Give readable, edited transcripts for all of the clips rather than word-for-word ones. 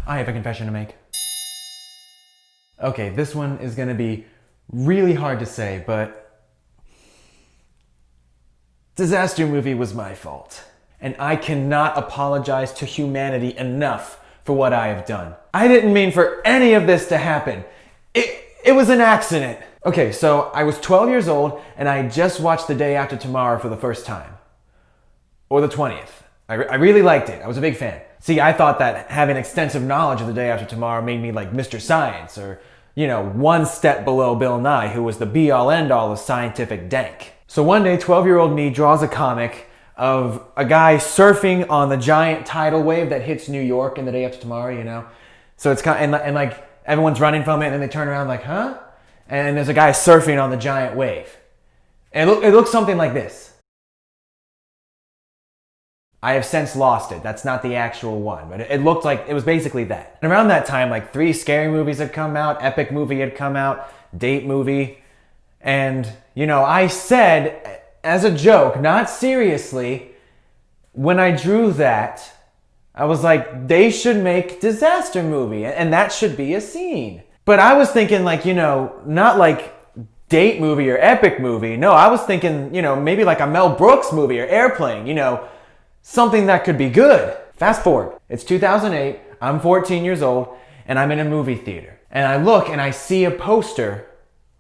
I have a confession to make. Okay, this one is gonna be really hard to say, but Disaster Movie was my fault. And I cannot apologize to humanity enough for what I have done. I didn't mean for any of this to happen. It was an accident. Okay, so I was 12 years old and I just watched The Day After Tomorrow for the first time. Or the 20th. I really liked it. I was a big fan. See, I thought that having extensive knowledge of The Day After Tomorrow made me like Mr. Science, or, you know, one step below Bill Nye, who was the be-all end-all of scientific dank. So one day, 12-year-old me draws a comic of a guy surfing on the giant tidal wave that hits New York in The Day After Tomorrow, you know? So it's kind of, and like everyone's running from it and then they turn around like, huh? And there's a guy surfing on the giant wave. And it looks something like this. I have since lost it. That's not the actual one, but it looked like, it was basically that. And around that time, like 3 scary movies had come out, Epic movie had come out, Date movie. And, you know, I said, as a joke, not seriously, when I drew that, I was like, they should make Disaster Movie, and that should be a scene. But I was thinking like, you know, not like Date movie or Epic movie. No, I was thinking, you know, maybe like a Mel Brooks movie or Airplane, you know, something that could be good. Fast forward, it's 2008, I'm 14 years old, and I'm in a movie theater. And I look and I see a poster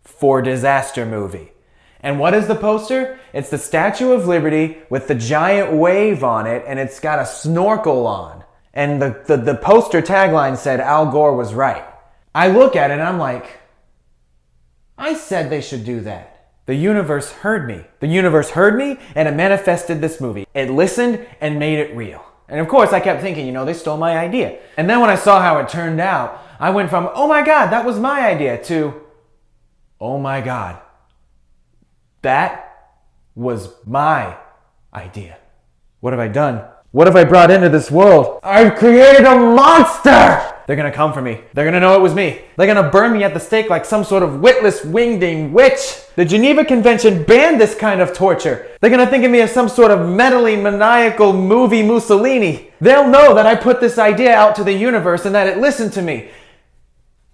for Disaster Movie. And what is the poster? It's the Statue of Liberty with the giant wave on it, and it's got a snorkel on. And the poster tagline said, Al Gore was right. I look at it and I'm like, I said they should do that. The universe heard me. The universe heard me and it manifested this movie. It listened and made it real. And of course I kept thinking, you know, they stole my idea. And then when I saw how it turned out, I went from, oh my God, that was my idea, to, oh my God, that was my idea. What have I done? What have I brought into this world? I've created a monster! They're gonna come for me. They're gonna know it was me. They're gonna burn me at the stake like some sort of witless wingding witch. The Geneva Convention banned this kind of torture. They're gonna think of me as some sort of meddling, maniacal movie Mussolini. They'll know that I put this idea out to the universe and that it listened to me.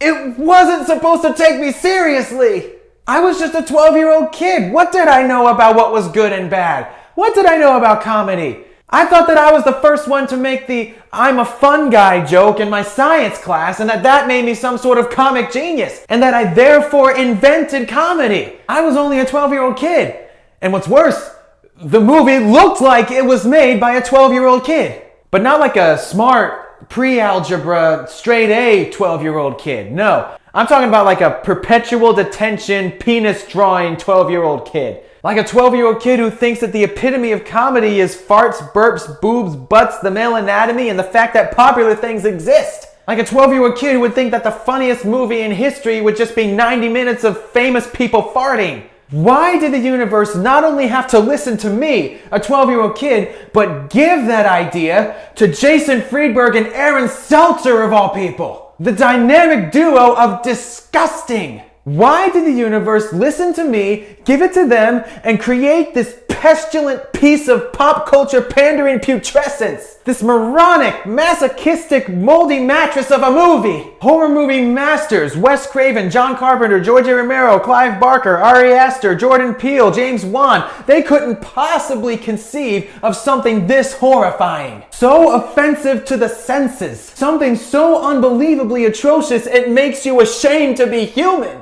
It wasn't supposed to take me seriously. I was just a 12-year-old kid. What did I know about what was good and bad? What did I know about comedy? I thought that I was the first one to make the I'm a fun guy joke in my science class, and that made me some sort of comic genius, and that I therefore invented comedy. I was only a 12-year-old kid. And what's worse, the movie looked like it was made by a 12-year-old kid. But not like a smart, pre-algebra, straight A 12-year-old kid. No, I'm talking about like a perpetual detention, penis drawing 12-year-old kid. Like a 12-year-old kid who thinks that the epitome of comedy is farts, burps, boobs, butts, the male anatomy, and the fact that popular things exist. Like a 12-year-old kid who would think that the funniest movie in history would just be 90 minutes of famous people farting. Why did the universe not only have to listen to me, a 12-year-old kid, but give that idea to Jason Friedberg and Aaron Seltzer of all people? The dynamic duo of disgusting. Why did the universe listen to me, give it to them, and create this pestilent piece of pop culture pandering putrescence? This moronic, masochistic, moldy mattress of a movie! Horror movie masters, Wes Craven, John Carpenter, George A. Romero, Clive Barker, Ari Aster, Jordan Peele, James Wan, they couldn't possibly conceive of something this horrifying. So offensive to the senses. Something so unbelievably atrocious it makes you ashamed to be human.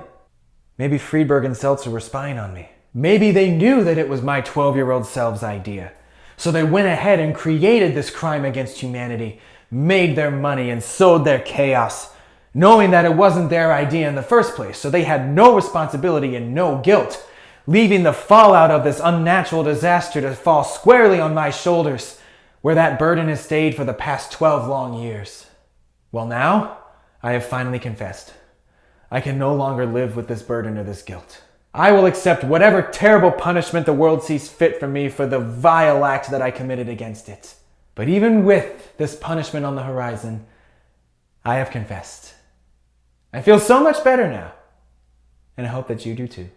Maybe Friedberg and Seltzer were spying on me. Maybe they knew that it was my 12-year-old self's idea. So they went ahead and created this crime against humanity, made their money and sowed their chaos, knowing that it wasn't their idea in the first place. So they had no responsibility and no guilt, leaving the fallout of this unnatural disaster to fall squarely on my shoulders, where that burden has stayed for the past 12 long years. Well, now I have finally confessed. I can no longer live with this burden or this guilt. I will accept whatever terrible punishment the world sees fit for me for the vile act that I committed against it. But even with this punishment on the horizon, I have confessed. I feel so much better now, and I hope that you do too.